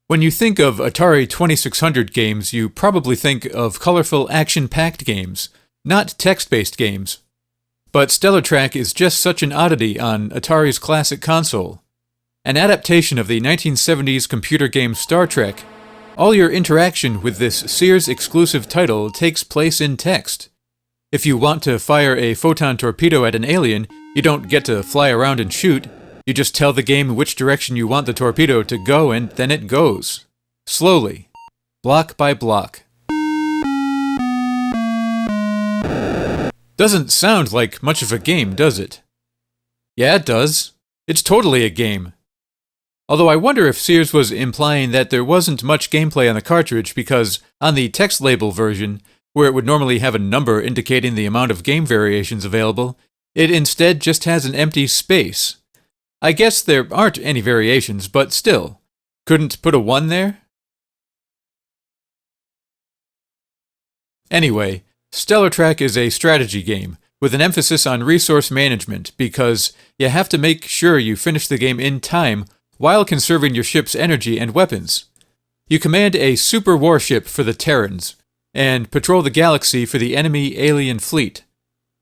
When you think of Atari 2600 games, you probably think of colorful, action-packed games, not text-based games. But Stellar Track is just such an oddity on Atari's classic console. An adaptation of the 1970s computer game Star Trek, all your interaction with this Sears-exclusive title takes place in text. If you want to fire a photon torpedo at an alien, you don't get to fly around and shoot. You just tell the game which direction you want the torpedo to go, and then it goes. Slowly. Block by block. Doesn't sound like much of a game, does it? Yeah, it does. It's totally a game. Although I wonder if Sears was implying that there wasn't much gameplay on the cartridge because on the text label version, where it would normally have a number indicating the amount of game variations available, it instead just has an empty space. I guess there aren't any variations, but still. Couldn't put a 1 there? Anyway, Stellar Track is a strategy game, with an emphasis on resource management, because you have to make sure you finish the game in time while conserving your ship's energy and weapons. You command a super warship for the Terrans, and patrol the galaxy for the enemy alien fleet.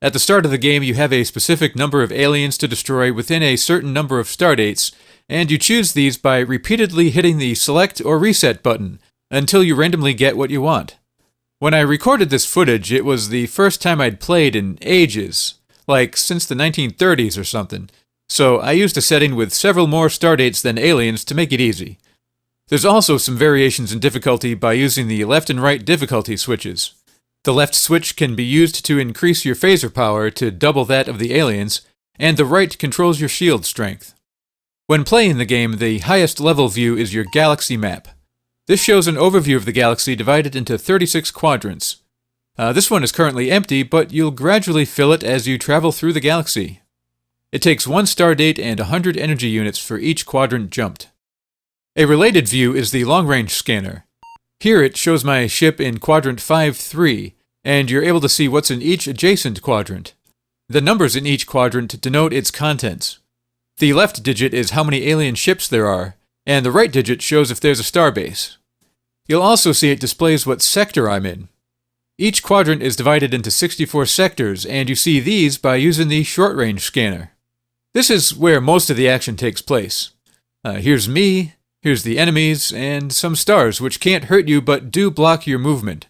At the start of the game, you have a specific number of aliens to destroy within a certain number of stardates, and you choose these by repeatedly hitting the select or reset button until you randomly get what you want. When I recorded this footage, it was the first time I'd played in ages, like since the 1930s or something, so I used a setting with several more stardates than aliens to make it easy. There's also some variations in difficulty by using the left and right difficulty switches. The left switch can be used to increase your phaser power to double that of the aliens, and the right controls your shield strength. When playing the game, the highest level view is your galaxy map. This shows an overview of the galaxy divided into 36 quadrants. This one is currently empty, but you'll gradually fill it as you travel through the galaxy. It takes 1 stardate and 100 energy units for each quadrant jumped. A related view is the long-range scanner. Here it shows my ship in quadrant 5-3, and you're able to see what's in each adjacent quadrant. The numbers in each quadrant denote its contents. The left digit is how many alien ships there are, and the right digit shows if there's a starbase. You'll also see it displays what sector I'm in. Each quadrant is divided into 64 sectors, and you see these by using the short-range scanner. This is where most of the action takes place. Here's me. Here's the enemies, and some stars which can't hurt you but do block your movement.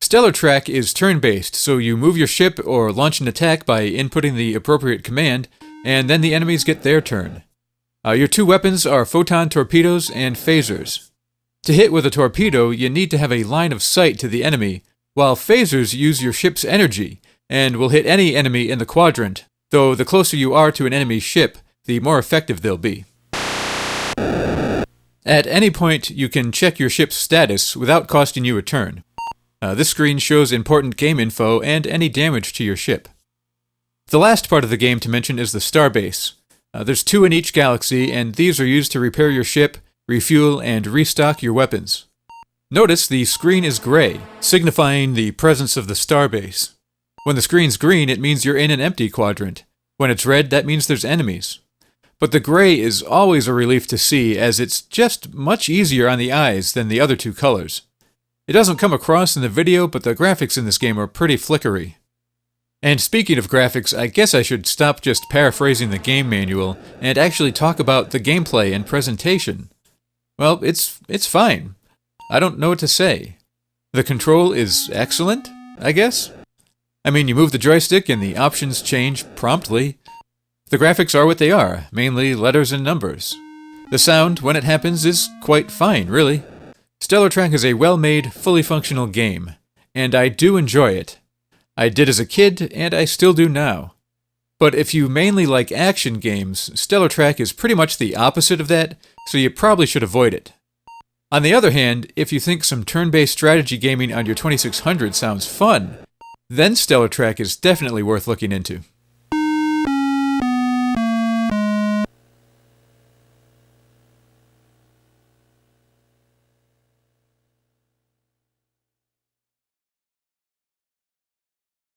Stellar Track is turn-based, so you move your ship or launch an attack by inputting the appropriate command, and then the enemies get their turn. Your 2 weapons are Photon Torpedoes and Phasers. To hit with a torpedo, you need to have a line of sight to the enemy, while phasers use your ship's energy, and will hit any enemy in the quadrant, though the closer you are to an enemy ship, the more effective they'll be. At any point, you can check your ship's status without costing you a turn. This screen shows important game info and any damage to your ship. The last part of the game to mention is the starbase. There's 2 in each galaxy, and these are used to repair your ship, refuel, and restock your weapons. Notice the screen is gray, signifying the presence of the starbase. When the screen's green, it means you're in an empty quadrant. When it's red, that means there's enemies. But the gray is always a relief to see, as it's just much easier on the eyes than the other 2 colors. It doesn't come across in the video, but the graphics in this game are pretty flickery. And speaking of graphics, I guess I should stop just paraphrasing the game manual and actually talk about the gameplay and presentation. Well, it's fine. I don't know what to say. The control is excellent, I guess? I mean, you move the joystick and the options change promptly. The graphics are what they are, mainly letters and numbers. The sound, when it happens, is quite fine, really. Stellar Track is a well-made, fully functional game, and I do enjoy it. I did as a kid, and I still do now. But if you mainly like action games, Stellar Track is pretty much the opposite of that, so you probably should avoid it. On the other hand, if you think some turn-based strategy gaming on your 2600 sounds fun, then Stellar Track is definitely worth looking into.